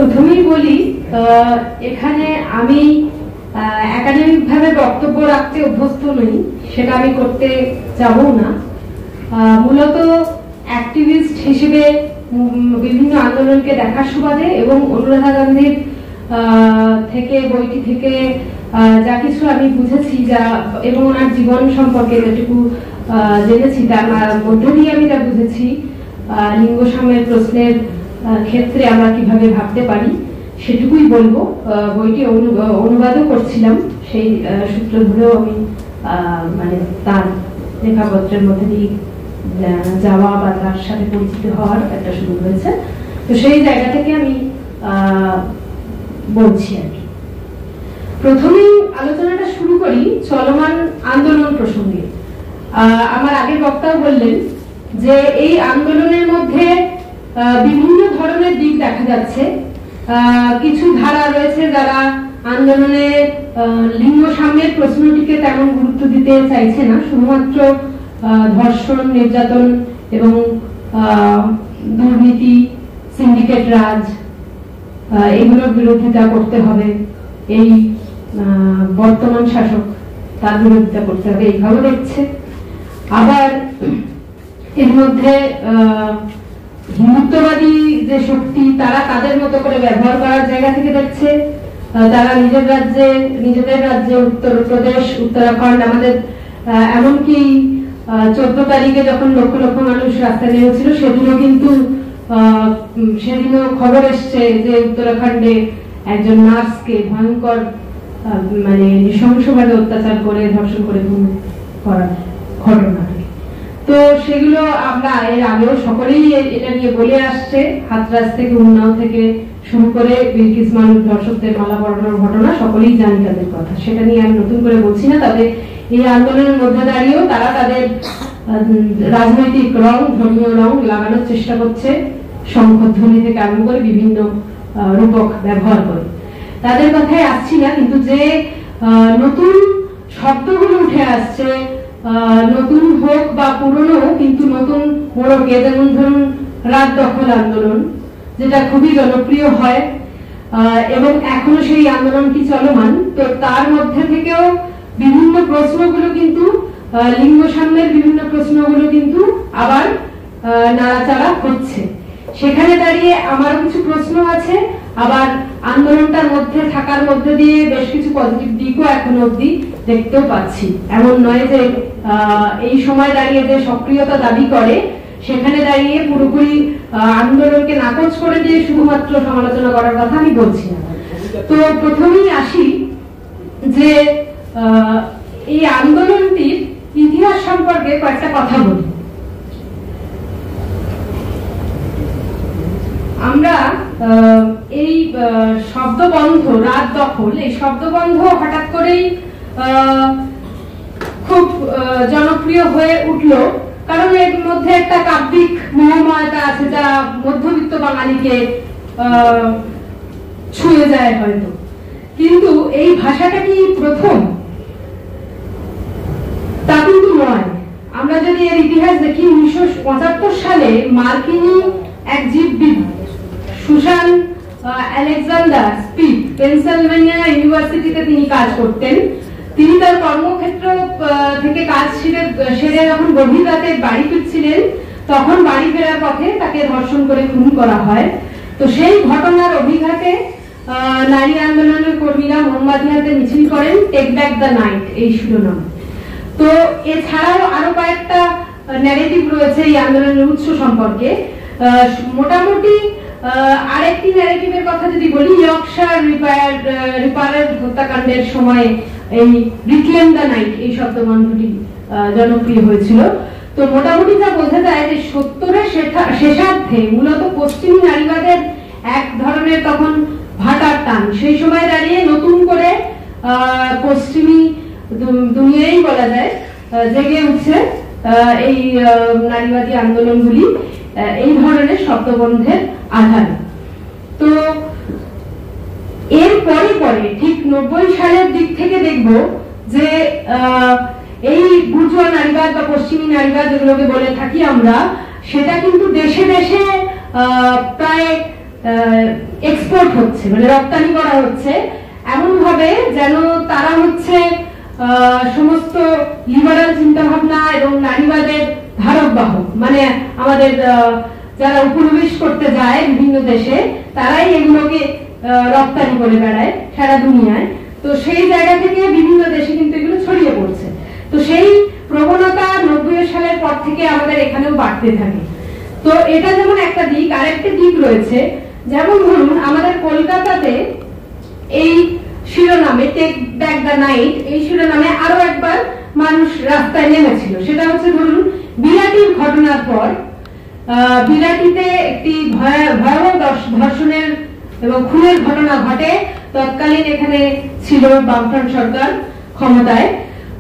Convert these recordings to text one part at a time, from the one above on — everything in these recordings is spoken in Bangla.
প্রথমেই বলি এখানে আমি একাডেমিক ভাবে বক্তব্য রাখতে অভ্যস্ত নই, সেটা আমি করতে যাবো না। মূলত অ্যাক্টিভিস্ট হিসেবে বিভিন্ন আন্দোলনকে দেখার সুবাদে এবং অনুরাধা গান্ধীর থেকে বইটি থেকে যা কিছু আমি বুঝেছি যা এবং ওনার জীবন সম্পর্কে যেটুকু জেনেছি তার মধ্যে দিয়ে আমি যা বুঝেছি লিঙ্গ সাম্যের প্রশ্নের ক্ষেত্রে আমরা কিভাবে ভাবতে পারি সেটুকুই বলবো। বইটি অনুবাদও করছিলাম, সেই সূত্র ধরেও আমি মানে তার লেখাপত্রের মধ্যে দিয়ে যাওয়া বা তার সাথে পরিচিত হওয়ার একটা সুযোগ হয়েছে। তো সেই জায়গা থেকে আমি বলছি আর কি। প্রথমেই আলোচনাটা শুরু করি চলমান আন্দোলন প্রসঙ্গে। আমার আগের বক্তাও বললেন যে এই আন্দোলনের মধ্যে বিভিন্ন ধরনের দিক দেখা যাচ্ছে। কিছু ধারা রয়েছে যারা আন্দোলনে লিঙ্গ সাম্যের প্রশ্নটিকে তেমন গুরুত্ব দিতে চাইছে না, শুধুমাত্র ধর্ষণ, নির্যাতন এবং দুর্নীতি, সিন্ডিকেট রাজ এগুলোর বিরোধিতা করতে হবে, এই বর্তমান শাসক তার বিরোধিতা করতে হবে এইভাবে দেখছে। আবার এর মধ্যে হিন্দুত্ববাদী যে শক্তি তারা তাদের মতো করে ব্যবহার করার জায়গা থেকে দেখছে। তারা নিজেদের রাজ্যে উত্তরপ্রদেশ, উত্তরাখণ্ড, আমাদের এমনকি 14 তারিখে যখন লক্ষ লক্ষ মানুষ রাস্তায় নেমেছিল সেদিনও খবর এসছে যে উত্তরাখণ্ডে একজন নার্সকে ভয়ঙ্কর মানে নৃশংসভাবে অত্যাচার করে ধর্ষণ করে খুন করার ঘটনা। তো সেগুলো আমরা এর আগেও সকলেই এটা নিয়ে বলে আসছে, হাতরাস থেকে উন্নাও থেকে শুরু করে বিলকিস মানুষ ধর্ষকদের মালা পরানোর ঘটনা সকলেই জানি তাদের কথা, সেটা নিয়ে আমি নতুন করে বলছি না। তবে এই আন্দোলনের মধ্যে দাঁড়িয়েও তারা তাদের রাজনৈতিক রং, ধর্মীয় রং লাগানোর চেষ্টা করছে, শঙ্খধ্বনি থেকে আরম্ভ করে বিভিন্ন রূপক ব্যবহার করে। তাদের কথায় আসছি না, কিন্তু যে নতুন শব্দগুলো উঠে আসছে, নতুন হোক বা পুরনো, কিন্তু নতুন মোড়কে, যেমন ধরুন রাত দখল আন্দোলন, যেটা খুবই জনপ্রিয় হয় এবং এখনো সেই আন্দোলনটি চলমান। তো তার মধ্যে থেকেও বিভিন্ন প্রশ্নগুলো কিন্তু লিঙ্গ সাম্যের বিভিন্ন প্রশ্নগুলো কিন্তু আবার নাড়াচাড়া হচ্ছে। সেখানে দাঁড়িয়ে আমার কিছু প্রশ্ন আছে, আবার আন্দোলনটার মধ্যে থাকার মধ্যে দিয়ে বেশ কিছু পজিটিভ দিকও এখনো অব্দি দেখতেও পাচ্ছি। এমন নয় যে এই সময় দাঁড়িয়ে যে সক্রিয়তা দাবি করে সেখানে দাঁড়িয়ে পুরোপুরি আন্দোলনকে নাকচ করে দিয়ে শুধুমাত্র সমালোচনা করার কথা আমি বলছি না। তো প্রথমেই আসি যে এই আন্দোলনটির ইতিহাস সম্পর্কে কয়েকটা কথা বলি। আমরা এই শব্দবন্ধ, রাত দখল, এই শব্দবন্ধ হঠাৎ করেই খুব জনপ্রিয় হয়ে উঠলো, কারণ এর মধ্যে একটা কাব্যিক মহাময়তা আছে যা মধ্যবিত্ত বাঙালিকে ছুঁয়ে যায় হয়তো। কিন্তু এই ভাষাটা কি প্রথম? তা কিন্তু নয়। আমরা যদি এর ইতিহাস দেখি, 1975 সালে মার্কিনী এক জীববিদ সুসান আলেকজান্ডার স্পিক পেনসিলভেনিয়া ইউনিভার্সিটিতে তিনি কাজ করতেন। তিনি তার কর্মক্ষেত্র থেকে কাজ সেরে যখন গভীর রাতে বাড়ি ফিরছিলেন, তখন বাড়ি ফেরার পথে তাকে ধর্ষণ করে খুন করা হয়। তো সেই ঘটনার অভিঘাতে নারী আন্দোলনের কর্মীরা মোমবাতি হাতে মিছিল করেন, টেক ব্যাক দ্য নাইট এই শিরোনাম। তো এছাড়াও আরো কয়েকটা ন্যারেটিভ রয়েছে এই আন্দোলনের উৎস সম্পর্কে। মোটামুটি আরেকটি ন্যারেটিভের কথা যদি বলি, ইয়র্কশায়ার রিপারের হত্যাকাণ্ডের সময় এই রিক্লেম দ্য নাইট এই শব্দবন্ধটি জনপ্রিয় হয়েছিল। তো মোটামুটি তা বোঝা যায় যে 70-এর শেষার্ধে মূলত পশ্চিমী নারীবাদের এক ধরনের তখন ভাটার টান, সেই সময় দাঁড়িয়ে নতুন করে পশ্চিমী দুনিয়াই বলা যায় জেগে উঠছে এই নারীবাদী আন্দোলনগুলি এই ধরনের শব্দবন্ধের আধারে। তো এর পরে ঠিক 90 সালের দিক থেকে দেখব যে এই বুর্জোয়া নারীবাদ বা পশ্চিমী নারীবাদ যেগুলোকে বলে থাকি আমরা, সেটা কিন্তু দেশে দেশে প্রায় এক্সপোর্ট হচ্ছে, মানে রপ্তানি করা হচ্ছে এমন ভাবে যেন তারা হচ্ছে সমস্ত লিবারাল চিন্তা ভাবনা এবং নারীবাদের ধারক বাহক। মানে আমাদের যারা উপনিবেশ করতে যায় বিভিন্ন দেশে, তারাই এগুলোকে রপ্তানি করে বেড়ায় সারা দুনিয়ায়। তো সেই জায়গা থেকে বিভিন্ন দেশে কিন্তু এগুলো ছড়িয়ে পড়ছে। তো সেই প্রবণতা 90 সালের পর থেকে আমাদের এখানেও বাড়তে থাকে। তো এটা যেমন একটা দিক, আরেকটা দিক রয়েছে, যেমন ধরুন আমাদের কলকাতাতে এই শিরোনামে টেক ব্যাক দ্য নাইট, এই শিরোনামে আরো একবার মানুষ রাস্তায় নেমেছিল। সেটা হচ্ছে ধরুন বিলাটির ঘটনার পর বিলাটিতে একটি ভয়াবহ ধর্ষণের এবং খুনের ঘটনা ঘটে। তৎকালীন এখানে ছিল বামফ্রন্ট সরকার ক্ষমতায়।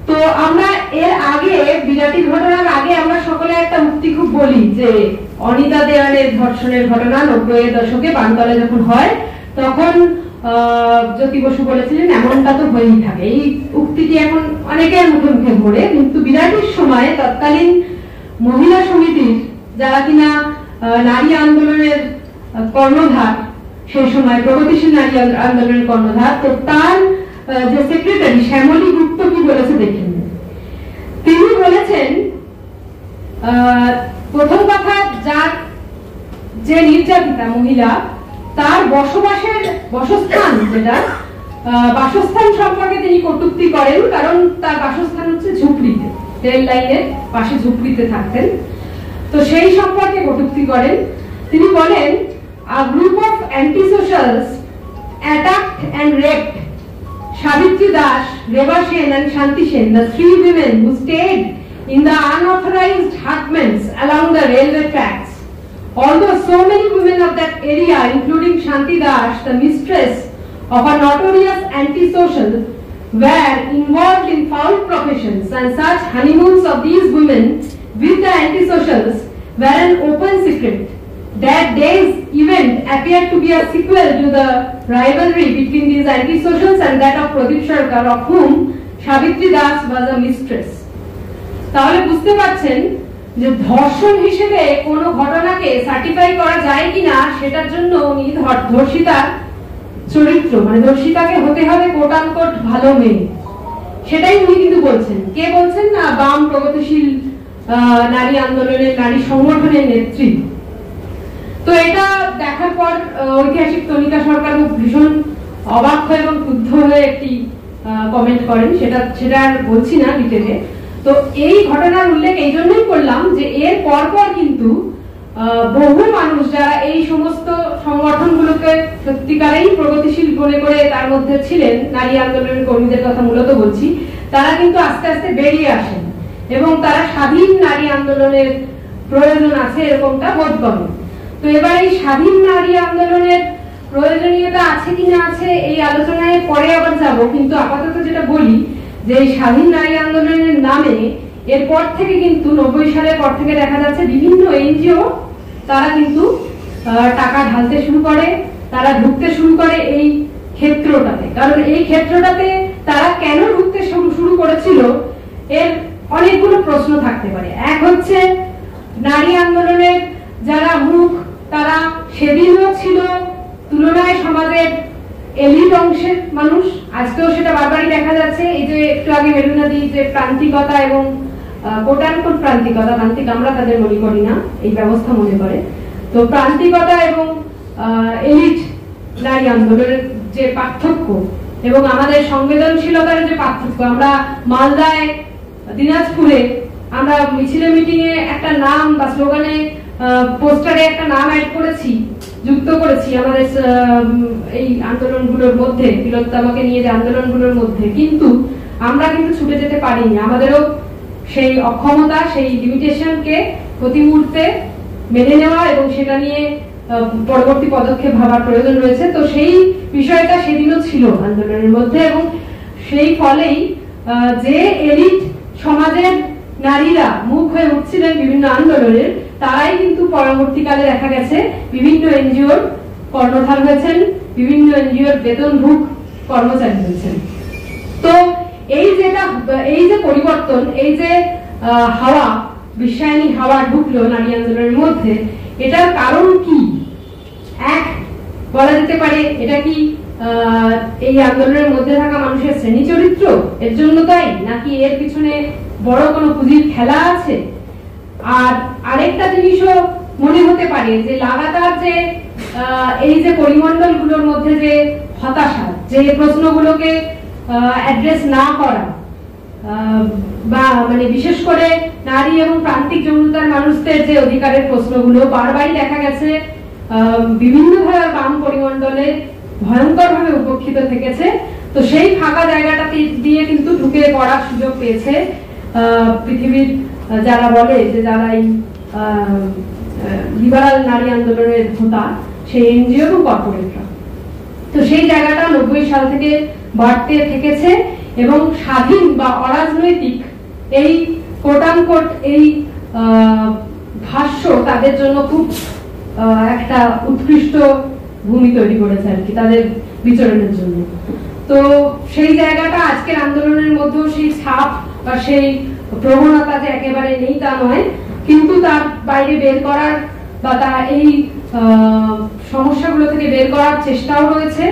তো আমরা এর আগে, বিলাটির ঘটনার আগে আমরা সকলে একটা উক্তি খুব বলি যে অনিতা দেওয়ানের ধর্ষণের ঘটনা 90-এর দশকে বানতলে যখন হয়, তখন জ্যোতি বসু বলেছিলেন এমনটা তো হয়েই থাকে। এই উক্তিটি এখন অনেকের মুখে মুখে ঘোরে, কিন্তু বিলাটির সময় তৎকালীন মহিলা সমিতির যারা কিনা নারী আন্দোলনের কর্ণধার, সেই সময় প্রগতিশীল নারী আন্দোলনের কর্ণধার, তো তার যে সেক্রেটারি শ্যামলী গুপ্ত কি বলেছে দেখেন। তিনি বলেছেন প্রথম কথা, যার যে নির্যাতিতা মহিলা, তার বাসস্থান যেটা বাসস্থান সম্পর্কে তিনি কটূক্তি করেন, কারণ তার বাসস্থান হচ্ছে ঝুপড়িতে, রেল লাইনের পাশে ঝুপড়িতে থাকতেন। তো সেই সম্পর্কে কটূক্তি করেন। তিনি বলেন, a group of anti-socials attacked and raped Savitri Das, Reba Sen and Shanti Sen, the three women who stayed in the unauthorized hutments along the railway tracks. Although so many women of that area, including Shanti Das, the mistress of a notorious anti-social, were involved in foul professions, and such honeymoons of these women with the anti-socials were an open secret. That day's event appeared to be a sequel to the rivalry between these anti-socials and that of Pradip Sarkar, of whom Savitri Das was a mistress. তাহলে বুঝতে পারছেন যে ধর্ষণ হিসেবে কোনো ঘটনাকে সার্টিফাই করা যায় কিনা, সেটার জন্য উনি ধর্ষিতার চরিত্র, মানে ধর্ষিতাকে হতে হবে কোট আনকোট ভালো মেয়ে, সেটাই উনি কিন্তু বলছেন। কে বলছেন? না, বাম প্রগতিশীল নারী আন্দোলনের, নারী সংগঠনের নেত্রী। তো এটা দেখার পর ঐতিহাসিক তনিকা সরকার ভীষণ অবাক হয়ে এবং ক্রুদ্ধ হয়ে একটি কমেন্ট করেন, সেটা আর বলছি না ডিটেলে। তো এই ঘটনার উল্লেখ এই জন্যই করলাম যে এর পরপর কিন্তু বহু মানুষ যারা এই সমস্ত সংগঠনগুলোকে সত্যিকারেই প্রগতিশীল মনে করে তার মধ্যে ছিলেন, নারী আন্দোলনের কর্মীদের কথা মূলত বলছি, তারা কিন্তু আস্তে আস্তে বেরিয়ে আসেন এবং তারা স্বাধীন নারী আন্দোলনের প্রয়োজন আছে এরকমটা বোধ করেন। তো এবার এই স্বাধীন নারী আন্দোলনের প্রয়োজনীয়তা আছে কিনা আছে এই আলোচনায় পরে আবার যাব, কিন্তু আপাতত যেটা বলি যে স্বাধীন নারী আন্দোলনের নামে এরপর থেকে কিন্তু 90 সালের পর থেকে দেখা যাচ্ছে বিভিন্ন এনজিও তারা কিন্তু টাকা ঢালতে শুরু করে, তারা ঢুকতে শুরু করে এই ক্ষেত্রটাতে। কারণ এই ক্ষেত্রটাতে তারা কেন ঢুকতে শুরু করেছিল এর অনেকগুলো প্রশ্ন থাকতে পারে। এক হচ্ছে নারী আন্দোলনের যারা মুখ, তারা সেদিনও ছিল তুলনায় সমাজের এলিট অংশের মানুষ, আজকেও সেটা বারবারই দেখা যাচ্ছে। এই যে একটু আগে মেরুনাদি যে প্রান্তিকতা এবং কোটানকোট প্রান্তিকতা, প্রান্তিক আমরা তাদের মনে করি না, এই ব্যবস্থা মনে করে। তো প্রান্তিকতা এবং এলিট নারী আন্দোলনের যে পার্থক্য এবং আমাদের সংবেদনশীলতার যে পার্থক্য, আমরা মালদায়, দিনাজপুরে আমরা মিছিলে মিটিংয়ে একটা নাম বা স্লোগানে, পোস্টারে একটা নাম অ্যাড করেছি, যুক্ত করেছি আমাদের এই আন্দোলনগুলোর মধ্যে, তিলোত্তমাকে নিয়ে যে আন্দোলনগুলোর মধ্যে, কিন্তু আমরা কিন্তু ছুটে যেতে পারিনি। আমাদেরও সেই অক্ষমতা, সেই লিমিটেশনকে প্রতি মুহূর্তে মেনে নেওয়া এবং সেটা নিয়ে পরবর্তী পদক্ষেপ ভাবার প্রয়োজন রয়েছে। তো সেই বিষয়টা সেদিনও ছিল আন্দোলনের মধ্যে, এবং সেই ফলেই যে এলিট সমাজের নারীরা মুখ হয়ে উঠছিলেন বিভিন্ন আন্দোলনের, তারাই কিন্তু পরবর্তীকালে দেখা গেছে বিভিন্ন এনজিওর কর্ণধার হয়েছেন, বিভিন্ন এনজিওর বেতনভুক কর্মচারী হয়েছেন। তো এই যে পরিবর্তন, এই যে হাওয়া, বিশ্বায়নী হাওয়া ঢুকলো নারী আন্দোলনের মধ্যে, এটার কারণ কি? এক, বলা যেতে পারে এটা কি এই আন্দোলনের মধ্যে থাকা মানুষের শ্রেণী চরিত্র এর জন্য তাই, নাকি এর পিছনে বড় কোনো পুঁজির খেলা আছে? আর আরেকটা জিনিসও মনে হতে পারে যে লাগাতার যে এই যে পরিমণ্ডলগুলোর মধ্যে যে হতাশা, যে প্রশ্নগুলোকে অ্যাড্রেস না করা, বা মানে বিশেষ করে নারী এবং প্রান্তিক যৌনতার মানুষদের যে অধিকারের প্রশ্নগুলো বারবারই দেখা গেছে বিভিন্ন ধারার বাম পরিমণ্ডলে ভয়ঙ্করভাবে উপেক্ষিত থেকেছে। তো সেই ফাঁকা জায়গাটা দিয়ে কিন্তু ঢুকে পড়ার সুযোগ পেয়েছে পৃথিবীর যারা বলে যে যারা এই লিবারাল নারী আন্দোলনের হোতা, সেই এনজিও এবং কর্পোরেটরা। তো সেই জায়গাটা 90 সাল থেকে বাড়তে থেকেছে এবং স্বাধীন বা অরাজনৈতিক এই কোট আনকোট এই ভাষ্য তাদের জন্য খুব একটা উৎকৃষ্ট ভূমি তৈরি করেছে আর কি তাদের বিচরণের জন্য। তো সেই জায়গাটা আজকের আন্দোলনের মধ্যেও সেই ছাপ বা সেই প্রবণতা যে একেবারে নেই তা নয়, কিন্তু তার বাইরে বের করার বা তা এই সমস্যাগুলো থেকে বের করার চেষ্টাও রয়েছে।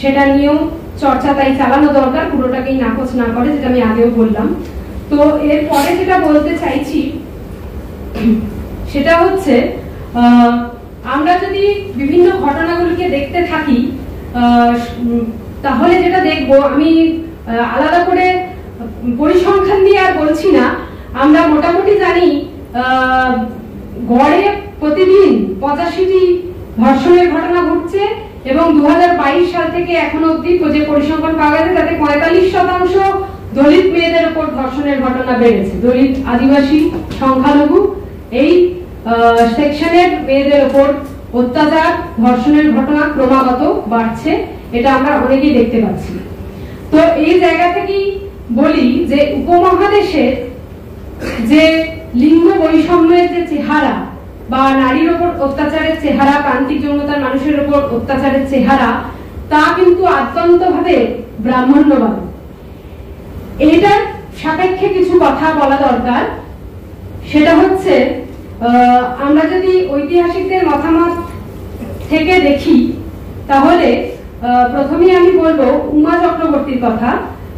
সেটা নিয়েও চর্চা তাই চালানো দরকার, পুরোটাকেই নাকচ না করে, যেটা আমি আগেও বললাম। তো এরপরে যেটা বলতে চাইছি সেটা হচ্ছে আমরা যদি বিভিন্ন ঘটনাগুলোকে দেখতে থাকি তাহলে যেটা দেখবো, আমি আলাদা করে পরিসংখ্যান দিয়ে আর বলছি না, আমরা মোটামুটি জানি গড়ে প্রতিদিন 85টি ধর্ষণের ঘটনা ঘটছে এবং 2022 সাল থেকে এখনো অবধি যে পরিসংখ্যান পাওয়া গেছে তাতে 45% দলিত মেয়েদের উপর ধর্ষণের ঘটনা বেড়েছে। দলিত, আদিবাসী, সংখ্যালঘু এই সেকশনের মেয়েদের উপর অত্যাচার, ধর্ষণের ঘটনা ক্রমাগত বাড়ছে, এটা আমরা অনেকেই দেখতে পাচ্ছি। তো এই জায়গা থেকেই বলি যে উপমহাদেশের যে লিঙ্গ বৈষম্যের যে চেহারা বা নারীর উপর অত্যাচারের চেহারা, প্রান্তিক যৌনতার মানুষের উপর অত্যাচারের চেহারা, তা কিন্তু আদ্যন্তভাবে ব্রাহ্মণ্যবাদ। এটার সাপেক্ষে কিছু কথা বলা দরকার। সেটা হচ্ছে আমরা যদি ঐতিহাসিকদের মতামত থেকে দেখি তাহলে প্রথমেই আমি বলবো উমা চক্রবর্তীর কথা।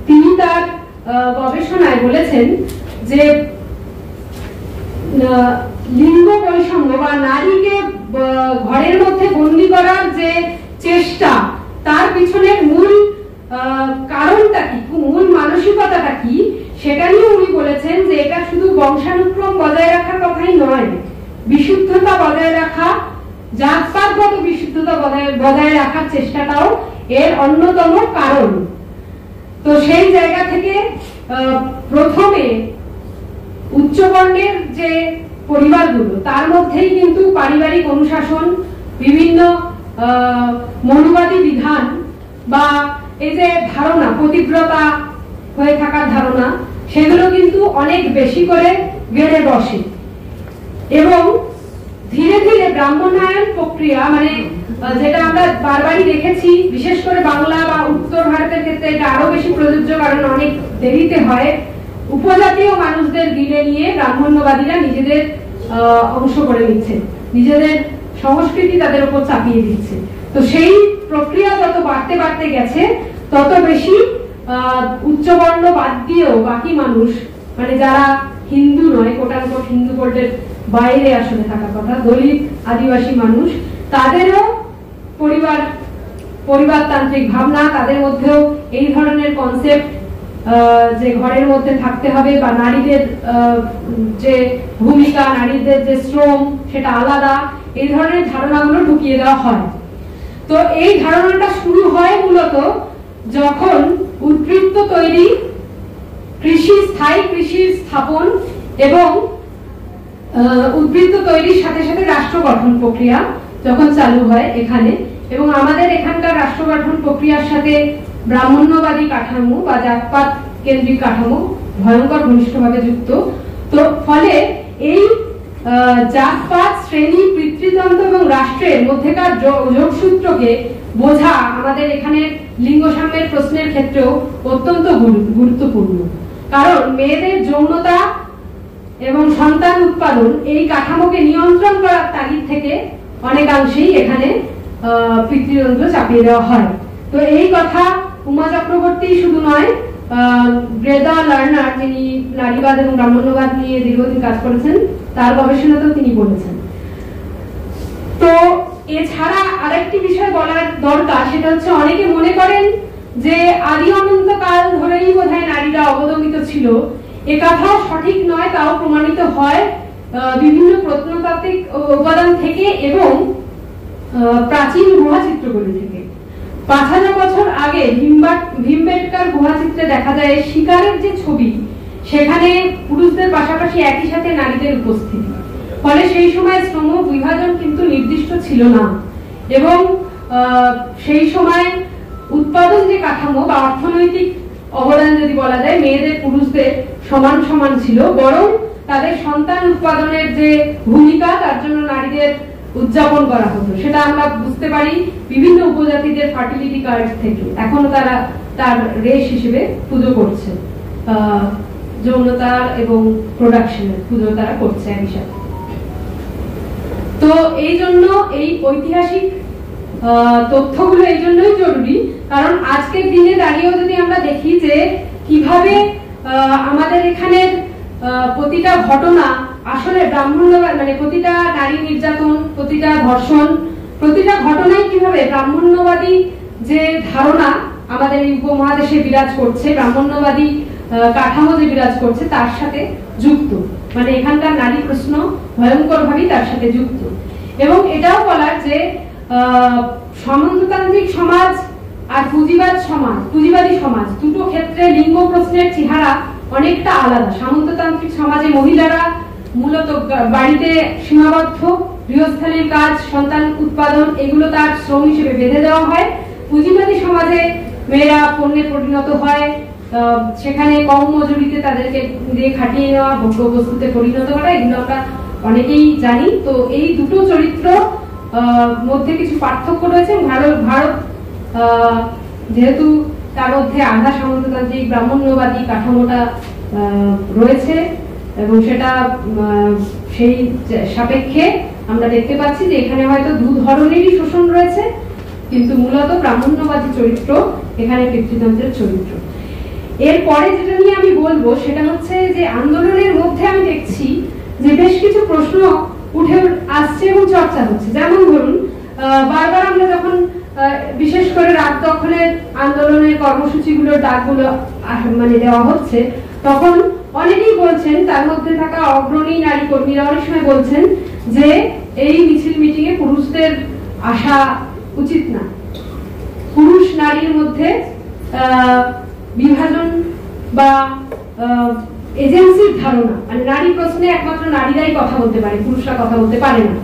তিনি তার গবেষণায় বলেছেন যে লিঙ্গ বৈষম্য বা নারীকে ঘরের মধ্যে বন্দী করার যে চেষ্টা, তার পিছনের মূল কারণটা কি, মূল মানসিকতাটা কি, সেটা নিয়ে উনি বলেছেন যে এটা শুধু বংশানুক্রম বজায় রাখার কথাই নয়, বিশুদ্ধতা বজায় রাখা, জাতপাতগত বিশুদ্ধতা বজায় রাখার চেষ্টাটাও এর অন্যতম কারণ। তো সেই জায়গা থেকে প্রথমে উচ্চবর্ণের যে পরিবারগুলো, তার মধ্যেই কিন্তু পারিবারিক অনুশাসন, বিভিন্ন মনুবাদী বিধান বা এই যে ধারণা, পতিব্রতা হয়ে থাকার ধারণা, সেগুলো কিন্তু অনেক বেশি করে গেড়ে বসে এবং ধীরে ধীরে ব্রাহ্মণায়ন প্রক্রিয়া, মানে যেটা আমরা বারবারই দেখেছি, বিশেষ করে বাংলা বা উত্তর ভারতের ক্ষেত্রে এটা আরো বেশি প্রযোজ্য, কারণ অনেক দেরিতে হয়, উপজাতীয় মানুষদের গিলে নিয়ে ব্রাহ্মণ্যবাদীরা নিজেদের অংশ করে নিচ্ছে, নিজেদের সংস্কৃতি তাদের উপর চাপিয়ে দিচ্ছে। তো সেই প্রক্রিয়া যত বাড়তে বাড়তে গেছে তত বেশি উচ্চবর্ণ বাদ দিয়েও বাকি মানুষ, মানে যারা হিন্দু নয়, কোটানকোট হিন্দু কোল্টের বাইরে আসলে থাকার কথা, দলিত, আদিবাসী মানুষ, তাদেরও পরিবারতান্ত্রিক ভাবনা, তাদের মধ্যেও এই ধরনের কনসেপ্ট যে ঘরের মধ্যে থাকতে হবে বা নারীদের যে ভূমিকা, নারীদের যে শ্রম সেটা আলাদা, এই ধরনের ধারণাগুলো ঢুকিয়ে দেওয়া হয়। তো এই ধারণাটা শুরু হয় মূলত যখন উদ্বৃত্ত তৈরি, স্থায়ী কৃষির স্থাপন এবং উদ্বৃত্ত তৈরির সাথে সাথে রাষ্ট্র গঠন প্রক্রিয়া যখন চালু হয় এখানে, এবং আমাদের এখানকার রাষ্ট্র গঠন প্রক্রিয়ার সাথে ব্রাহ্মণ্যবাদী কাঠামো বা জাতপাত কেন্দ্রিক কাঠামো ভয়ঙ্কর ঘনিষ্ঠভাবে যুক্ত। তো ফলে এই জাতপাত, শ্রেণী, পিতৃতন্ত্র এবং রাষ্ট্রের মধ্যেকার যোগসূত্রকে বোঝা আমাদের এখানে লিঙ্গ সাম্যের প্রশ্নের ক্ষেত্রেও অত্যন্ত গুরুত্বপূর্ণ, কারণ মেয়েদের যৌনতা এবং সন্তান উৎপাদন এই কাঠামোকে নিয়ন্ত্রণ করার তাগিদ থেকে অনেকাংশেই এখানে পিতৃতন্ত্র চাপিয়ে দেওয়া হয়। তো এই কথা উমা চক্রবর্তী শুধু নয়, গ্রেদা লার্নার, যিনি নারীবাদ এবং ব্রাহ্মণ্যবাদ নিয়ে দীর্ঘদিন কাজ করেছেন, তার গবেষণাতেও তিনি বলেছেন। তো এছাড়া আরেকটি বিষয় বলার দরকার, সেটা হচ্ছে অনেকে মনে করেন যে আদি অনন্তকাল ধরেই বোধহয় নারীরা অবদমিত ছিল। এ কথাও সঠিক নয়, তাও প্রমাণিত হয় বিভিন্ন প্রত্নতাত্ত্বিক উপাদান থেকে এবং প্রাচীন গুহাচিত্রগুলি থেকে। 5000 বছর আগে ভীমবেটকার গুহাচিত্রে দেখা যায় শিকারের যে ছবি, সেখানে পুরুষদের পাশাপাশি একই সাথে নারীদের উপস্থিতি। ফলে সেই সময় শ্রম বিভাজন কিন্তু নির্দিষ্ট ছিল না এবং সেই সময় উৎপাদন যে কাঠামো বা অর্থনৈতিক অবদান যদি বলা যায়, মেয়েদের পুরুষদের সমান সমান ছিল, বরং তাদের সন্তান উৎপাদনের যে ভূমিকা তার জন্য নারীদের উদযাপন করা হতো। সেটা আমরা বুঝতে পারি বিভিন্ন উপজাতিদের ফার্টিলিটি কার্ড থেকে। এখনো তারা তার রেশ হিসেবে পুজো করছে, যৌনতা এবং প্রোডাকশনের পুজো তারা করছে একই সাথে। তো এই জন্য এই ঐতিহাসিক তথ্যগুলো এই জন্যই জরুরি, কারণ আজকের দিনে দাঁড়িয়েও যদি আমরা দেখি যে কিভাবে আমাদের এখানে প্রতিটা ঘটনা আসলে ব্রাহ্মণ্যবাদ, মানে প্রতিটা নারী নির্যাতন, প্রতিটা ধর্ষণ, প্রতিটা ঘটনাই কিভাবে ব্রাহ্মণ্যবাদী যে ধারণা আমাদের এই উপমহাদেশে বিরাজ করছে, ব্রাহ্মণ্যবাদী কাঠামো যে বিরাজ করছে তার সাথে যুক্ত। মানে এখানকার নারী প্রশ্ন ভয়ঙ্করভাবেই তার সাথে যুক্ত। এবং এটাও বলার যে সামন্ততান্ত্রিক সমাজ আর পুঁজিবাদী সমাজ দুটো ক্ষেত্রে লিঙ্গ প্রশ্নের চেহারা অনেকটা আলাদা। সামন্ততান্ত্রিক সমাজে মহিলারা মূলত বাড়িতে সীমাবদ্ধ, গৃহস্থালীর কাজ, সন্তান উৎপাদন এগুলো তার শ্রম হিসেবে বেঁধে দেওয়া হয়। পুঁজিবাদী সমাজে মেয়েরা পণ্যে পরিণত হয়, সেখানে কম মজুরিতে তাদেরকে দিয়ে খাটিয়ে নেওয়া, ভোগ্য বস্তুতে পরিণত করা, এগুলো আমরা অনেকেই জানি। তো এই দুটো চরিত্র মধ্যে কিছু পার্থক্য রয়েছে। ভারত যেহেতু তার মধ্যে আধা সামন্ততান্ত্রিক ব্রাহ্মণ্যবাদী কাঠামোটা রয়েছে এবং সেটা সেই সাপেক্ষে আমরা দেখতে পাচ্ছি যে এখানে হয়তো দু ধরনেরই শোষণ রয়েছে, কিন্তু মূলত ব্রাহ্মণ্যবাদী চরিত্র এখানে পিতৃতন্ত্রের চরিত্র। এরপরে যেটা নিয়ে আমি বলবো সেটা হচ্ছে যে আন্দোলনের মধ্যে আমি দেখছি যে বেশ কিছু প্রশ্ন উঠে আসছে এবং চর্চা হচ্ছে। যেমন ধরুন, বারবার আমরা যখন বিশেষ করে রাত দখলের আন্দোলনের কর্মসূচিগুলোর ডাকগুলো মানে দেওয়া হচ্ছে, তখন অনেকেই বলছেন, তার মধ্যে থাকা অগ্রণী নারী কর্মীরা অনেক সময় বলছেন যে এই মিছিল মিটিং এ পুরুষদের আসা উচিত না, পুরুষ নারীর মধ্যে বিভাজন বা এজেন্সির ধারণা, মানে নারী প্রশ্নে একমাত্র নারীরাই কথা বলতে পারে, পুরুষরা কথা বলতে পারে না।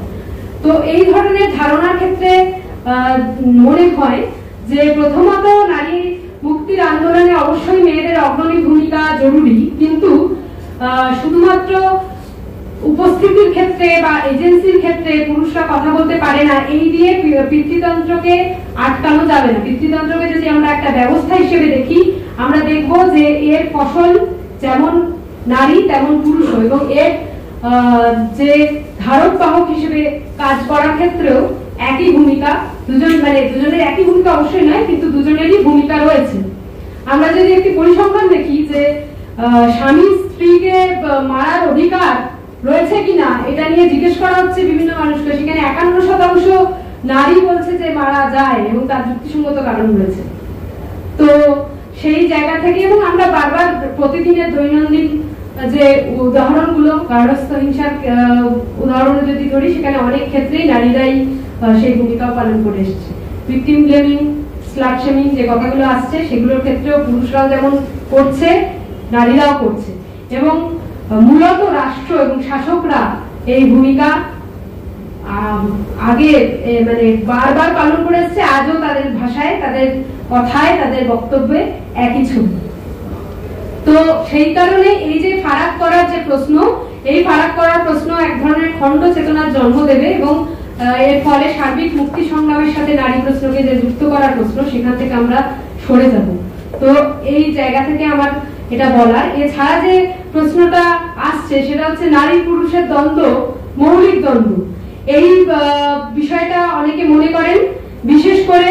তো এই ধরনের ধারণার ক্ষেত্রে মনে হয় যে প্রথমত নারী মুক্তির আন্দোলনে অবশ্যই মেয়েদের অগ্রণী ভূমিকা জরুরি, কিন্তু শুধুমাত্র উপস্থিতির ক্ষেত্রে বা এজেন্সির ক্ষেত্রে পুরুষরা কথা বলতে পারে না এই দিয়ে পিতৃতন্ত্রকে আটকানো যাবে না। পিতৃতন্ত্রকে যদি আমরা একটা ব্যবস্থা হিসেবে দেখি, আমরা দেখব যে এর ফসল যেমন নারী তেমন পুরুষ, এবং এর যে ধারক বাহক হিসেবে কাজ করার ক্ষেত্রেও একই ভূমিকা, দুজনের একই ভূমিকা অবশ্যই নয়, কিন্তু দুজনেরই ভূমিকা রয়েছে। আমরা যদি একটি পরিসংখ্যান দেখি যে স্বামী স্ত্রীকে মারার অধিকার রয়েছে কিনা এটা নিয়ে জিজ্ঞেস করা হচ্ছে বিভিন্ন মানুষকে, সেখানে 51% নারী বলছে যে মারা যায় এবং তার যুক্তিসঙ্গত কারণ রয়েছে। তো সেই জায়গা থেকে, এবং আমরা বারবার প্রতিদিনের দৈনন্দিন যে উদাহরণগুলো, গার্হস্থ্য হিংসার উদাহরণ যদি ধরি, সেখানে অনেক ক্ষেত্রেই নারীরাই সেই ভূমিকা পালন করে এসেছে। ভিকটিম ব্লেমিং, স্লাট শেমিং যে কথাগুলো আসছে, সেগুলোর ক্ষেত্রেও পুরুষরাও যেমন করছে, নারীরাও করছে। এবং মূলত রাষ্ট্র এবং শাসকরা এই ভূমিকা আগে মানে বারবার পালন করে এসেছে, আজও তাদের ভাষায়, তাদের কথায়, তাদের বক্তব্যে একই ছবি। তো সেই কারণে এই যে ফারাক করার যে প্রশ্ন, এই ফারাক করার প্রশ্ন এক ধরনের খণ্ড চেতনার জন্ম দেবে এবং এর ফলে সার্বিক মুক্তি সংগ্রামের সাথে নারী প্রশ্নকে যে যুক্ত করার প্রশ্ন, সেখান থেকে আমরা সরে যাব। তো এই জায়গা থেকে আমার এটা বলার। এছাড়া যে প্রশ্নটা আসছে সেটা হচ্ছে নারী পুরুষের দ্বন্দ্ব মৌলিক দ্বন্দ্ব। এই বিষয়টা অনেকে মনে করেন করে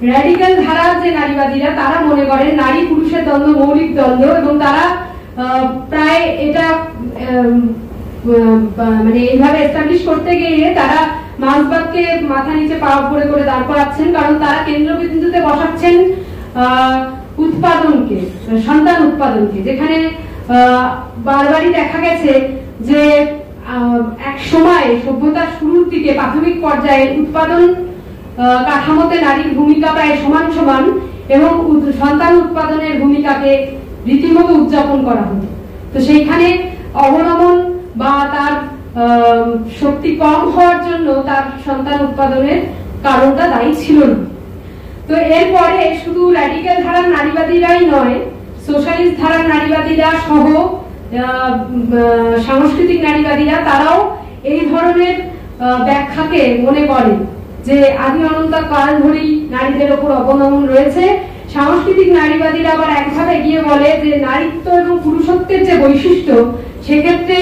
র্যাডিক্যাল ধারার যে নারীবাদীরা তারা মনে করেন নারী পুরুষের দ্বন্দ্ব মৌলিক দ্বন্দ্ব, এবং তারা প্রায় এটা মানে এইভাবে এস্টাবলিশ করতে গিয়ে তারা মার্ক্সবাদকে মাথা নিচে পা উপরে করে দাঁড় করাচ্ছেন, কারণ তারা কেন্দ্রবিন্দুতে বসাচ্ছেন উৎপাদনকে, সন্তান উৎপাদনকে, যেখানে বারবারই দেখা গেছে যে এক সময় সভ্যতার শুরুর দিকে প্রাথমিক পর্যায়ে উৎপাদন কাঠামোতে নারীর ভূমিকা প্রায় সমান সমান, এবং সন্তান উৎপাদনের ভূমিকাকে রীতিমতো উদযাপন করা হতো। তো সেইখানে অবনমন বা তার শক্তি কম হওয়ার জন্য তার সন্তান উৎপাদনের কারণটা দায়ী ছিল না। তো এরপরে শুধু র্যাডিক্যাল ধারার নারীবাদীরাই নয়, সোশ্যালিস্ট ধারার নারীবাদীরা সহ সাংস্কৃতিক নারীবাদীরা তারাও এই ধরনের ব্যাখ্যাকে মনে করে যে আদি অনন্ত কাল ধরেই নারীদের উপর অবনমন রয়েছে। সাংস্কৃতিক নারীবাদীরা আবার একভাবে গিয়ে বলে যে নারীত্ব এবং পুরুষত্বের যে বৈশিষ্ট্য, সেক্ষেত্রে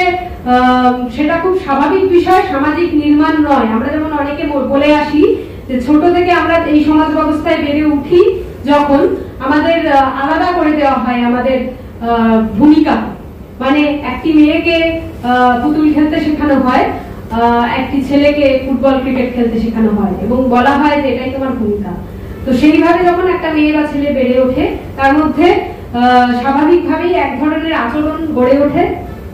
সেটা খুব স্বাভাবিক বিষয়, সামাজিক নির্মাণ নয়। আমরা যেমন অনেকে বলে আসি যে ছোট থেকে আমরা এই সমাজ ব্যবস্থায় বেড়ে উঠি, যখন আমাদের আলাদা করে দেওয়া হয় আমাদের ভূমিকা, মানে একটি মেয়েকে পুতুল খেলতে শেখানো হয়, একটি ছেলেকে ফুটবল ক্রিকেট খেলতে শেখানো হয়, এবং বলা হয় যে এটাই তোমার ভূমিকা। তো সেইভাবে যখন একটা মেয়ে বা ছেলে বেড়ে ওঠে, তার মধ্যে স্বাভাবিকভাবেই এক ধরনের আচরণ গড়ে ওঠে,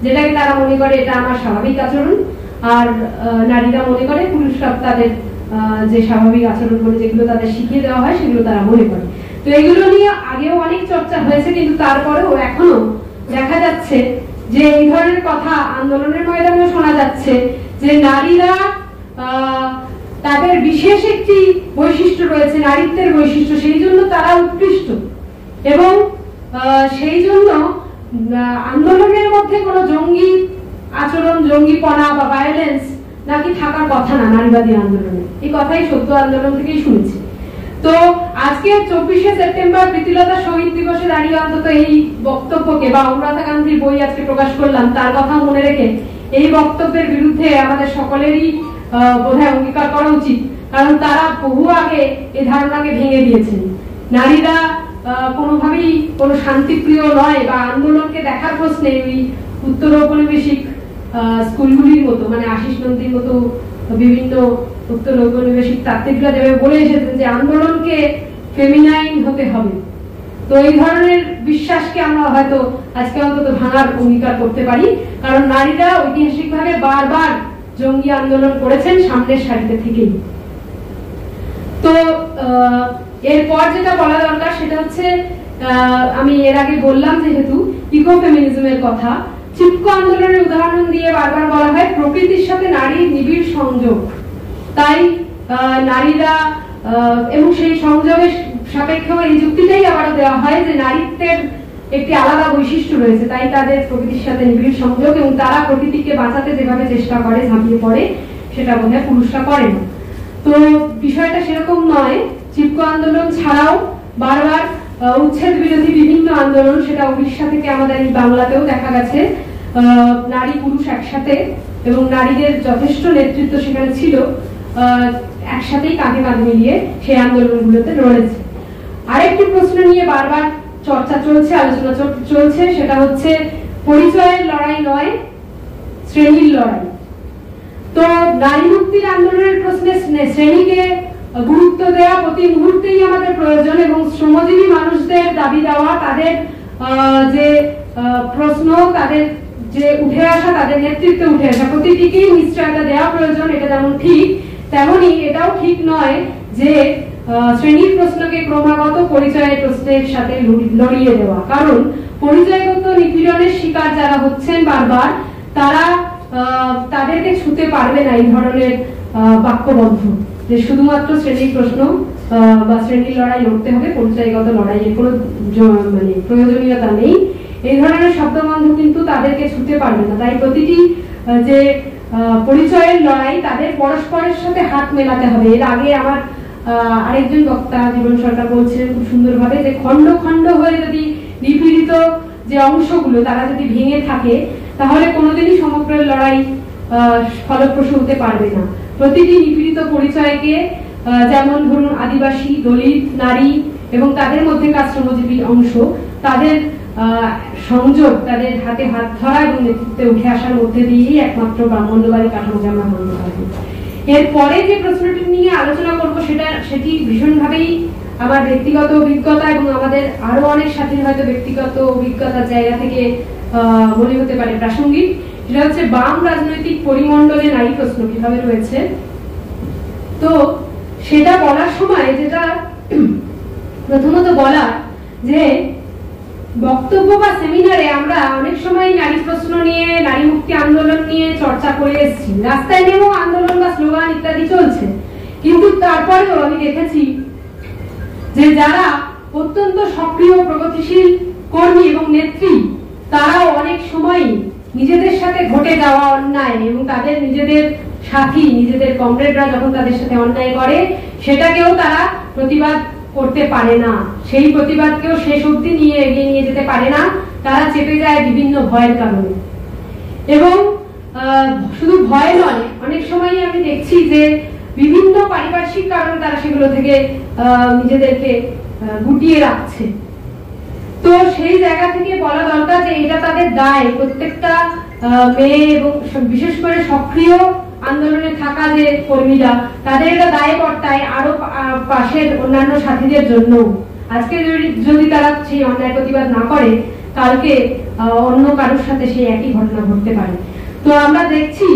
যেটাকে তারা মনে করে এটা আমার স্বাভাবিক আচরণ, আর নারীরা মনে করে পুরুষরা তাদের যে স্বাভাবিক আচরণ করে যেগুলো তাদের শিখিয়ে দেওয়া হয় সেগুলো তারা মনে করে। তো এগুলো নিয়ে আগেও অনেক চর্চা হয়েছে, কিন্তু তারপরেও এখনো দেখা যাচ্ছে যে এই ধরনের কথা আন্দোলনের ময়দানে শোনা যাচ্ছে যে নারীরা তাদের বিশেষ একটি বৈশিষ্ট্য রয়েছে, নারীত্বের বৈশিষ্ট্য, সেই জন্য তারা উৎকৃষ্ট, এবং সেই জন্য আন্দোলনের মধ্যে কোনো জঙ্গি আচরণ, জঙ্গিপনা বা ভায়োলেন্স নাকি থাকার কথা না নারীবাদী আন্দোলনে। এই কথাই সত্য আন্দোলন থেকেই শুনেছি। তো আজকে 24শে সেপ্টেম্বর প্রীতিলতা শহীদ দিবসে দাঁড়িয়ে অন্তত এই বক্তব্যকে, বা অনুরাধা গান্ধীর বই আজকে প্রকাশ করলাম, তার কথা মনে রেখে এই বক্তব্যের বিরুদ্ধে আমাদের সকলেরই বোধহয় অঙ্গীকার করা উচিত, কারণ তারা বহু আগে এই ধারণাকে ভেঙে দিয়েছেন। নারীরা কোনোভাবেই কোনো শান্তিপ্রিয় নয়, বা আন্দোলনকে দেখার প্রশ্নে ওই উত্তর ঔপনিবেশিক স্কুলগুলির মতো, মানে আশিস নন্দীর মতো বিভিন্ন উত্তর ঔপনিবেশিক তাত্ত্বিকরা যেভাবে বলে এসেছেন যে আন্দোলনকে ফেমিনাইন হতে হবে, তো এই ধরনের বিশ্বাসকে আমরা হয়তো আজকে অন্তত ভাঙার অঙ্গীকার করতে পারি, কারণ নারীরা ঐতিহাসিকভাবে বারবার জঙ্গি আন্দোলন করেছেন সামনের সারিতে থেকেই। তো এরপর যেটা বলা দরকার সেটা হচ্ছে, আমি এর আগে বললাম যেহেতু ইকো ফেমিনিজমের কথা, চিপকো আন্দোলনের উদাহরণ দিয়ে বারবার বলা হয় প্রকৃতির সাথে নারীর নিবিড় সংযোগ, তাই নারীরা এবং সেই সংযোগের সাপেক্ষেও এই যুক্তিটাই আবার দেওয়া হয় যে নারীত্বের একটি আলাদা বৈশিষ্ট্য রয়েছে, তাই তাদের প্রকৃতির সাথে নিবিড় সংযোগ, এবং তারা প্রকৃতিকে বাঁচাতে যেভাবে চেষ্টা করে, ঝাঁপিয়ে পড়ে, সেটা বোধহয় পুরুষরা করে না। তো বিষয়টা সেরকম নয়। চিপকো আন্দোলন ছাড়াও বারবার উচ্ছেদ বিরোধী বিভিন্ন আন্দোলন, সেটা উড়িষ্যা থেকে আমাদের বাংলাতেও দেখা গেছে, নারী পুরুষ একসাথে, এবং নারীদের যথেষ্ট নেতৃত্ব সেখানে ছিল, একসাথেই কাঁধে কাঁধ মিলিয়ে সেই আন্দোলনগুলোতে লড়েছে। আরেকটি প্রশ্ন নিয়ে বারবার চর্চা চলছে, আলোচনা চলছে, সেটা হচ্ছে পরিচয়ের লড়াই নয়, শ্রেণীর লড়াই। তো নারী মুক্তির আন্দোলনের প্রশ্নে শ্রেণীকে গুরুত্ব দেওয়া প্রতি মুহূর্তেই আমাদের প্রয়োজন, এবং শ্রমজীবী মানুষদের দাবি দেওয়া, তাদের যে প্রশ্ন, তাদের যে উঠে আসা, তাদের নেতৃত্বে উঠে আসা, প্রতিটিকেই নিশ্চয়তা দেওয়া প্রয়োজন। এটা যেমন ঠিক, তেমনি এটাও ঠিক নয় যে শ্রেণীর প্রশ্নকে ক্রমাগত পরিচয়ের প্রশ্নের সাথে লড়িয়ে দেওয়া, কারণ পরিচয়গত নিপীড়নের শিকার যারা হচ্ছেন বারবার, তারা তাদেরকে ছুতে পারবে না এই ধরনের বাক্যবদ্ধ যে শুধুমাত্র শ্রেণীর প্রশ্ন বা শ্রেণীর লড়াই লড়তে হবে, পরিচয়গত লড়াইয়ের কোনো মানে প্রয়োজনীয়তা নেই। এই ধরনের শব্দবন্ধ কিন্তু তাদেরকে ছুতে পারবে না। তাই প্রতিটি যে পরিচয়ের লড়াই, তাদের পরস্পরের সাথে হাত মেলাতে হবে। এর আগে আমার আরেকজন বক্তা জীবন সরকার বলছিলেন খুব সুন্দরভাবে যে খন্ড খন্ড হয়ে যদি নিপীড়িত যে অংশগুলো তারা যদি ভেঙে থাকে, তাহলে কোনোদিনই সমগ্র লড়াই ফলপ্রসূ হতে পারবে না। প্রতিটি নিপীড়িত পরিচয়কে যেমন ধরুন আদিবাসী, দলিত, নারী এবং তাদের মধ্যে কাজ শ্রমজীবী অংশ, তাদের সংযোগ, তাদের হাতে হাত ধরা এবং নেতৃত্বে উঠে আসার মধ্যে দিয়েই একমাত্র ব্রাহ্মণ্যবাদী কাঠামোকে আমরা মানতে পারি। এরপরে যে প্রশ্নটি নিয়ে আলোচনা করবো সেটি ভীষণভাবেই আমার ব্যক্তিগত অভিজ্ঞতা এবং আমাদের আরো অনেক সাথীর হয়তো ব্যক্তিগত অভিজ্ঞতার জায়গা থেকে মনে হতে পারে প্রাসঙ্গিক। সেটা হচ্ছে বাম রাজনৈতিক পরিমণ্ডলে নারী প্রশ্ন কিভাবে রয়েছে। তো সেটা বলার সময় যেটা প্রথমত বলার, যে বক্তব্য বা সেমিনারে আমরা অনেক সময় নারী প্রশ্ন নিয়ে, নারী মুক্তি আন্দোলন নিয়ে চর্চা করে এসেছি, রাস্তায় নেমেও আন্দোলন বা স্লোগান ইত্যাদি চলছে, কিন্তু তারপরেও আমি দেখেছি যে যারা অত্যন্ত সক্রিয় প্রগতিশীল কর্মী এবং নেত্রী, তারাও অনেক সময় নিজেদের সাথে ঘটে যাওয়া অন্যায় এবং তাদের নিজেদের সাথী, নিজেদের কমরেডরা যখন তাদের সাথে অন্যায় করে, সেটাকেও তারা প্রতিবাদ করতে পারে না, সেই প্রতিবাদকেও শেষ অবধি নিয়ে এগিয়ে নিয়ে যেতে পারে না, তারা চেপে যায় বিভিন্ন ভয়ের কারণে। এবং শুধু ভয় নয়, অনেক সময় আমি দেখছি যে বিভিন্ন পারিপার্শ্বিক কারণে তারা সেগুলো থেকে নিজেদেরকে গুটিয়ে রাখছে। তো সেই জায়গা থেকে বলা দরকার যে এটা তাদের দায়, প্রত্যেকটা মেয়ে এবং বিশেষ করে সক্রিয় আন্দোলনে থাকা যে কর্মীরা, তাদের এটা দায় বর্তায় আরো পাশের অন্যান্য সাথীদের জন্য। আজকে যদি তারা সেই অন্যায় প্রতিবাদ না করে, কালকে অন্য কারোর সাথে সেই একই ঘটনা ঘটতে পারে। তো আমরা দেখছি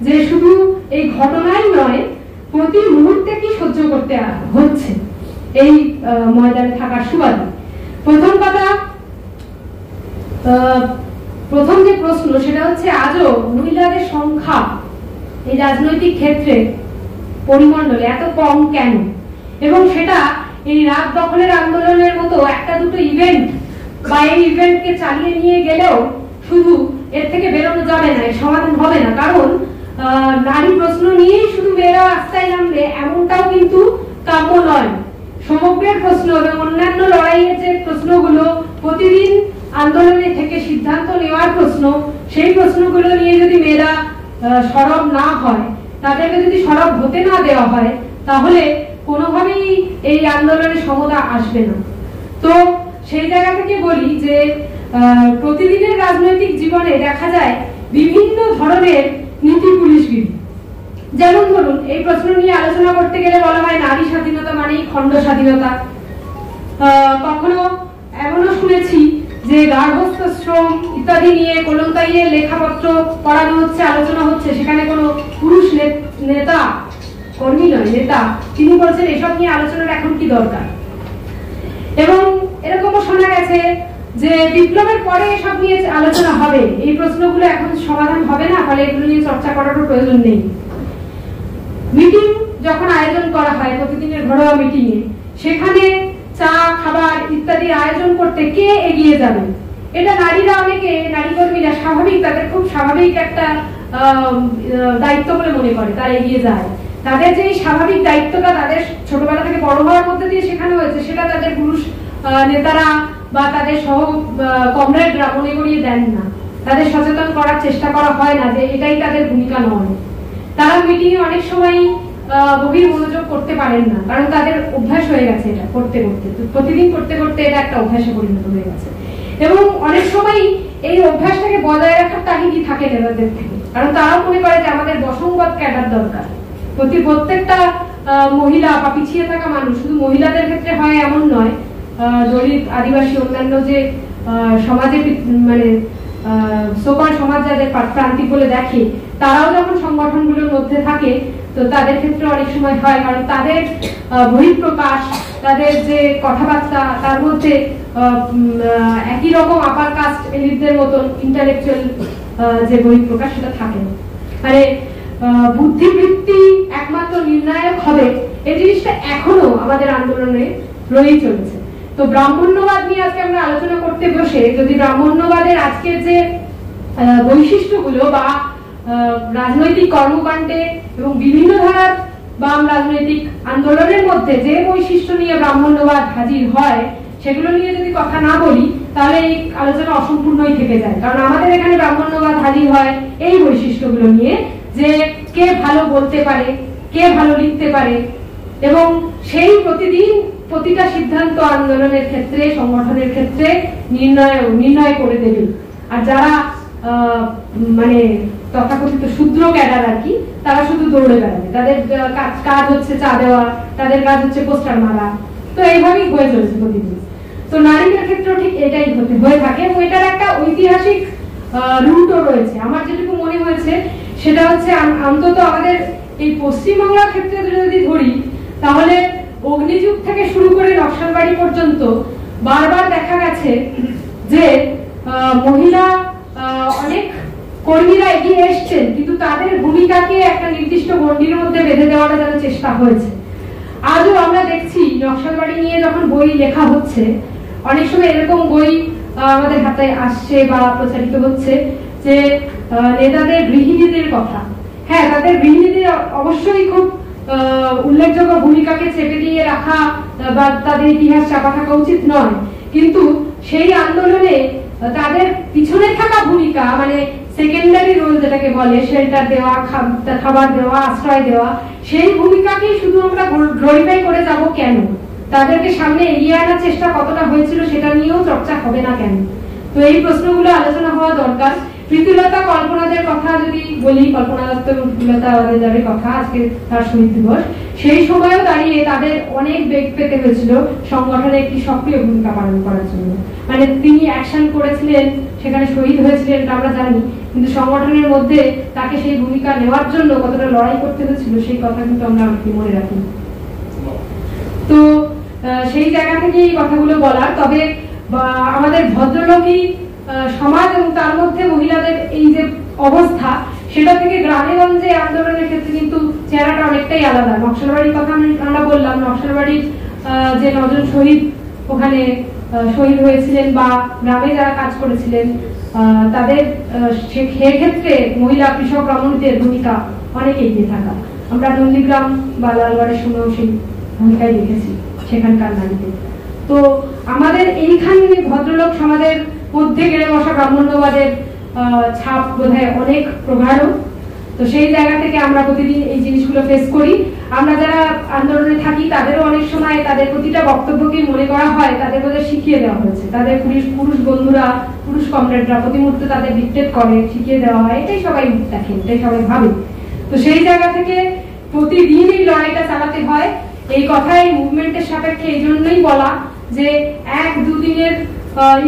যে শুধু এই ঘটনাই নয়, প্রতি মুহূর্তে কি সহ্য করতে হচ্ছে এই ময়দানে থাকার সুবাদে। প্রথম কথা, প্রথম যে প্রশ্ন সেটা হচ্ছে আজও মহিলাদের সংখ্যা এই রাজনৈতিক ক্ষেত্রে পরিমণ্ডলে এত কম কেন, এবং সেটা এই রাত দখলের আন্দোলনের মতো একটা দুটো ইভেন্ট বা এই ইভেন্টকে চালিয়ে নিয়ে গেলেও শুধু এর থেকে বেরোনো যাবে না, এর সমাধান হবে না। কারণ নারী প্রশ্ন নিয়েই শুধু মেয়েরা রাস্তায় নামবে এমনটাও কিন্তু কাম্য নয়। সমগ্রের প্রশ্ন এবং অন্যান্য লড়াইয়ের যে প্রশ্নগুলো, প্রতিদিন আন্দোলনে থেকে সিদ্ধান্ত নেওয়ার প্রশ্ন, সেই প্রশ্নগুলো নিয়ে যদি মেয়েরা সরব না হয়, তাদেরকে যদি সরব হতে না দেওয়া হয়, তাহলে কোনোভাবেই এই আন্দোলনে সমতা আসবে না। তো সেই জায়গা থেকে বলি যে প্রতিদিনের রাজনৈতিক জীবনে দেখা যায় বিভিন্ন ধরনের নীতি পুলিশগিরি। যেমন ধরুন, এই প্রশ্ন নিয়ে আলোচনা করতে গেলে বলা হয় নারী স্বাধীনতা মানেই খণ্ড স্বাধীনতা। কখনো এমনও শুনেছি যে গার্হস্থ্য শ্রম ইত্যাদি নিয়ে কলমকাইয়ে লেখাপত্র পড়ানো হচ্ছে, আলোচনা হচ্ছে, সেখানে কোনো পুরুষ নেতা, কর্মী নয় নেতা, তিনি বলছেন এসব নিয়ে আলোচনার এখন কি দরকার। এবং এরকমও শোনা গেছে যে বিপ্লবের পরে এসব নিয়ে আলোচনা হবে, এই প্রশ্নগুলো এখন সমাধান হবে না, ফলে এগুলো নিয়ে চর্চা করারও প্রয়োজন নেই। মিটিং যখন আয়োজন করা হয়, প্রতিদিনের ঘরোয়া মিটিংয়ে, সেখানে চা খাবার ইত্যাদি আয়োজন করতে কে এগিয়ে যাবে? এটা নারীরা, অনেকে নারী কর্মীরা স্বাভাবিক, তাদের খুব স্বাভাবিক একটা দায়িত্ব বলে মনে করে, তারা এগিয়ে যায়। তাদের যে স্বাভাবিক দায়িত্বটা তাদের ছোটবেলা থেকে বড় হওয়ার মধ্যে দিয়ে শেখানো হয়েছে, সেটা তাদের পুরুষ নেতারা বা তাদের সহ কমরেডরা মনে করিয়ে দেন না, তাদের সচেতন করার চেষ্টা করা হয় না যে এটাই তাদের ভূমিকা নয়। তারা মিটিং এ অনেক সময় গভীর মনোযোগ করতে পারেন না, কারণ তাদের অভ্যাস হয়ে গেছে এটা করতে করতে, প্রতিদিন করতে করতে এটা একটা অভ্যাসে পরিণত হয়ে গেছে। এবং অনেক সময় এই অভ্যাসটাকে বজায় রাখার তাগিদই থাকে নেতাদের থেকে, কারণ তারাও মনে করে যে আমাদের বসংগত ক্যাডার দরকার। প্রত্যেকটা মহিলা বা পিছিয়ে থাকা মানুষ, শুধু মহিলাদের ক্ষেত্রে হয় এমন নয়, দলিত, আদিবাসী, অন্যান্য যে সমাজে মানে সোপার সমাজ যাদের প্রান্তিক বলে দেখে, তারাও যখন সংগঠনগুলোর মধ্যে থাকে, তো তাদের ক্ষেত্রে অনেক সময় হয়, কারণ তাদের বহিঃপ্রকাশ, তাদের যে কথাবার্তা, তার মধ্যে একই রকম আপার কাস্ট এলিটদের মতন ইন্টালেকচুয়াল যে বহিঃপ্রকাশ সেটা থাকে না। মানে বুদ্ধিবৃত্তি একমাত্র নির্ণায়ক হবে, এই জিনিসটা এখনো আমাদের আন্দোলনে রয়েই চলেছে। তো ব্রাহ্মণ্যবাদ নিয়ে আজকে আমরা আলোচনা করতে বসে, যদি ব্রাহ্মণ্যবাদের আজকের যে বৈশিষ্ট্যগুলো বা রাজনৈতিক কর্মকাণ্ডে এবং বিভিন্ন ধারার বাম রাজনৈতিক আন্দোলনের মধ্যে যে বৈশিষ্ট্য নিয়ে ব্রাহ্মণ্যবাদ হাজির হয়, সেগুলো নিয়ে যদি কথা না বলি, তাহলে এই আলোচনা অসম্পূর্ণই থেকে যায়। কারণ আমাদের এখানে ব্রাহ্মণ্যবাদ হাজির হয় এই বৈশিষ্ট্যগুলো নিয়ে, যে কে ভালো বলতে পারে, কে ভালো লিখতে পারে, এবং সেই প্রতিদিন প্রতিটা সিদ্ধান্ত আন্দোলনের ক্ষেত্রে সংগঠনের ক্ষেত্রে নির্ণয় করে দেবে। আর যারা মানে তথাকথিত শূদ্র ক্যাডার আর কি, তারা শুধু দৌড়ে বেড়াবে, তাদের কাজ হচ্ছে চা দেওয়া, তাদের কাজ হচ্ছে পোস্টার মারা। তো এইভাবেই হয়ে চলেছে প্রতিদিন। তো নারীদের ক্ষেত্রে ঠিক এটাই হয়ে থাকে এবং এটার একটা ঐতিহাসিক রুটও রয়েছে। আমার যেটুকু মনে হয়েছে সেটা হচ্ছে অন্তত আমাদের এই পশ্চিমবাংলার ক্ষেত্রে যদি ধরি, তাহলে অগ্নিযুগ থেকে শুরু করে নকশালবাড়ি পর্যন্ত বারবার দেখা গেছে যে মহিলা অনেক কর্মীরা এগিয়ে এসছেন, কিন্তু তাদের ভূমিকাকে একটা নির্দিষ্ট গণ্ডির মধ্যে বেঁধে দেওয়াটা যেন চেষ্টা হয়েছে। আজও আমরা দেখছি নকশালবাড়ি নিয়ে যখন বই লেখা হচ্ছে, অনেক সময় এরকম বই আমাদের হাতে আসছে বা প্রচারিত হচ্ছে যে নেতাদের গৃহিণীদের কথা। হ্যাঁ, তাদের গৃহিণীদের অবশ্যই খুব উল্লেখযোগ্য ভূমিকাকে চেপে দিয়ে রাখা বা তাদের ইতিহাস চাপা থাকা উচিত নয়, কিন্তু সেই আন্দোলনে তাদের পিছনে থাকা ভূমিকা, মানে সেকেন্ডারি রোল যেটাকে বলে, শেল্টার দেওয়া, খাবার দেওয়া, আশ্রয় দেওয়া, সেই ভূমিকাকেই শুধু আমরা গ্লোরিফাই করে যাব কেন? তাদেরকে সামনে এগিয়ে আনার চেষ্টা কতটা হয়েছিল সেটা নিয়েও চর্চা হবে না কেন? তো এই প্রশ্নগুলো আলোচনা হওয়া দরকার। প্রীতিলতা কল্পনাদের কথা যদি বলি, কল্পনা দত্ত এবং প্রীতিলতা ওয়াদেদারের কথা, আজকে তার শহীদ দিবস, সেই সময়ও দাঁড়িয়ে তাদের অনেক বেগ পেতে হয়েছিল সংগঠনে একটি সক্রিয় ভূমিকা পালন করার জন্য। মানে তিনি অ্যাকশন করেছিলেন, সেখানে শহীদ হয়েছিলেন এটা আমরা জানি, কিন্তু সংগঠনের মধ্যে তাকে সেই ভূমিকা নেওয়ার জন্য কতটা লড়াই করতে হয়েছিল সেই কথা কিন্তু আমরা মনে রাখি। তো সেই জায়গা থেকে এই কথাগুলো বলার। তবে আমাদের ভদ্রলোকী সমাজ এবং তার মধ্যে মহিলাদের এই যে অবস্থা, সেটা থেকে গ্রামে গঞ্জে আন্দোলনের ক্ষেত্রে কিন্তু চেহারাটা অনেকটাই আলাদা। নকশালবাড়ির কথা আমরা বললাম, নকশালবাড়ির যে 9 জন শহীদ ওখানে শহীদ হয়েছিলেন বা গ্রামে যারা কাজ করেছিলেন, তাদের সেক্ষেত্রে মহিলা কৃষক রমণীদের ভূমিকা অনেক এগিয়ে থাকা আমরা নন্দীগ্রাম বা লালগড়ের সময়ও সেই ভূমিকায় দেখেছি সেখানকার নারীদের। তো আমাদের এইখানে ভদ্রলোক সমাজের মধ্যে গেড়ে বসা ব্রাহ্মণ্যবাদের ছাপ বোধহয় অনেক প্রগাঢ়। তো সেই জায়গা থেকে আমরা প্রতিদিন এই জিনিসগুলো ফেস করি। আমরা যারা আন্দোলনে থাকি তাদেরও অনেক সময় তাদের প্রতিটা বক্তব্যকে মনে করা হয় তাদের বোধহয় শিখিয়ে দেওয়া হয়েছে, তাদের পুরুষ বন্ধুরা, পুরুষ কমরেডরা প্রতি মুহূর্তে তাদের ডিক্টেট করে, শিখিয়ে দেওয়া হয়, এটাই সবাই দেখেন, এটাই সবাই ভাবে। তো সেই জায়গা থেকে প্রতিদিন এই লড়াইটা চালাতে হয়। এই কথা এই মুভমেন্টের সাপেক্ষে এই জন্যই বলা যে 1-2 দিনের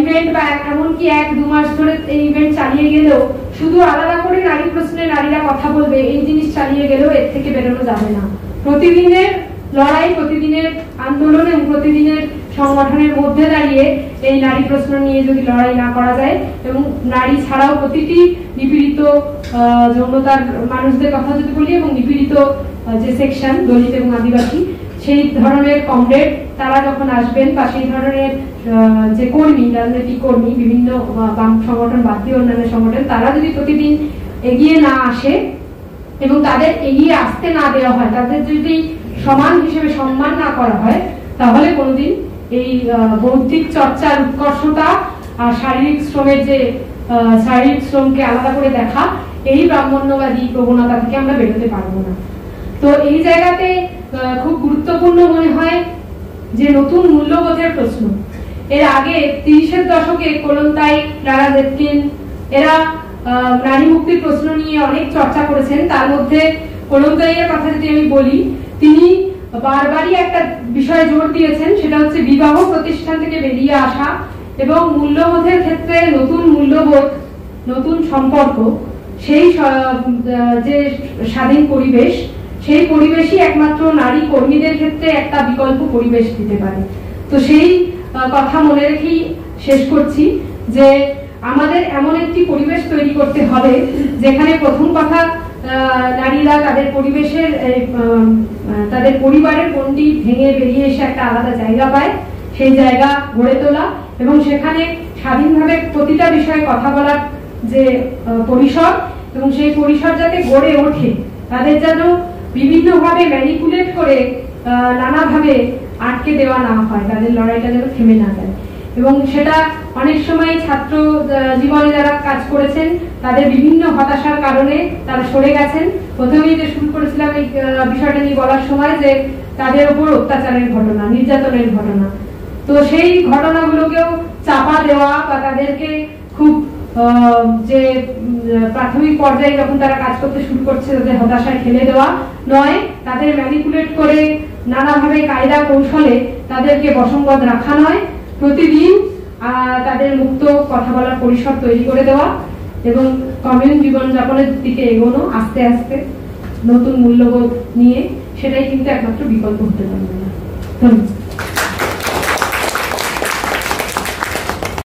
ইভেন্ট বা এমনকি 1-2 মাস ধরে এই ইভেন্ট চালিয়ে গেলেও, শুধু আলাদা করে নারী প্রশ্নে নারীরা কথা বলবে এই জিনিস চালিয়ে গেলেও এর থেকে বেরোনো যাবে না। প্রতিদিনের লড়াই, প্রতিদিনের আন্দোলন এবং প্রতিদিনের সংগঠনের মধ্যে দাঁড়িয়ে এই নারী প্রশ্ন নিয়ে যদি লড়াই না করা যায়, এবং নারী ছাড়াও প্রতিটি নিপীড়িত যৌনতার মানুষদের কথা যদি বলি, এবং নিপীড়িত যে সেকশন দলিত এবং আদিবাসী, সেই ধরনের কমরেড তারা যখন আসবেন বা সেই ধরনের যে কর্মী, রাজনৈতিক কর্মী, বিভিন্ন বাম সংগঠন বাদ দিয়ে অন্যান্য সংগঠন, তারা যদি প্রতিদিন এগিয়ে না আসে এবং তাদের এগিয়ে আসতে না দেওয়া হয়, তাদের যদি সমান হিসেবে সম্মান না করা হয়, তাহলে কোনোদিন এই বৌদ্ধিক চর্চার উৎকর্ষতা আর শারীরিক শ্রমের যে শারীরিক শ্রমকে আলাদা করে দেখা, এই ব্রাহ্মণ্যবাদী প্রবণতা থেকে আমরা বেরোতে পারবো না। তো এই জায়গাতে খুব গুরুত্বপূর্ণ মনে হয় যে নতুন মূল্যবোধের প্রশ্ন। এর আগে 30-এর দশকে কোলন্তাই, ক্লারা জেটকিন এরা নারী মুক্তির প্রশ্ন নিয়ে অনেক চর্চা করেছেন। তার মধ্যে কোলন্তাইয়ের কথা যদি আমি বলি, তিনি বারবারই একটা বিষয়ে জোর দিয়েছেন, সেটা হচ্ছে বিবাহ প্রতিষ্ঠান থেকে বেরিয়ে আসা এবং মূল্যবোধের ক্ষেত্রে নতুন মূল্যবোধ, নতুন সম্পর্ক, সেই যে স্বাধীন পরিবেশ, সেই পরিবেশই একমাত্র নারী কর্মীদের ক্ষেত্রে একটা বিকল্প পরিবেশ দিতে পারে। তো সেই কথা মনে রেখেই শেষ করছি যে আমাদের এমন একটি পরিবেশ তৈরি করতে হবে যেখানে প্রথম কথা নারীরা তাদের পরিবেশের, তাদের পরিবারের গণ্ডি ভেঙে বেরিয়ে এসে একটা আলাদা জায়গা পায়, সেই জায়গা গড়ে তোলা এবং সেখানে স্বাধীনভাবে প্রতিটা বিষয়ে কথা বলার যে পরিসর, এবং সেই পরিসর যাতে গড়ে ওঠে, তাদের যেন বিভিন্নভাবে ম্যানিপুলেট করে নানাভাবে আটকে দেওয়া না হয়, তাদের লড়াইটা যেন থেমে না যায়। এবং সেটা অনেক সময় ছাত্র জীবনে যারা কাজ করেছেন তাদের বিভিন্ন হতাশার কারণে তারা সরে গেছেন। প্রথমেই যে শুরু করেছিলাম এই বিষয়টা নিয়ে বলার সময় যে তাদের উপর অত্যাচারের ঘটনা, নির্যাতনের ঘটনা, তো সেই ঘটনাগুলোকেও চাপা দেওয়া বা তাদেরকে খুব যে প্রাথমিক পর্যায়ে যখন তারা কাজ করতে শুরু করছে তাদের হতাশায় ঠেলে দেওয়া নয়, তাদের ম্যানিপুলেট করে নানাভাবে কায়দা কৌশলে তাদেরকে বশঙ্গত রাখা নয়, প্রতিদিন তাদের মুক্ত কথা বলার পরিসর তৈরি করে দেওয়া এবং কমিউন জীবনযাপনের দিকে এগোনো আস্তে আস্তে নতুন মূল্যবোধ নিয়ে, সেটাই কিন্তু একমাত্র বিকল্প হতে পারবে না। ধন্যবাদ।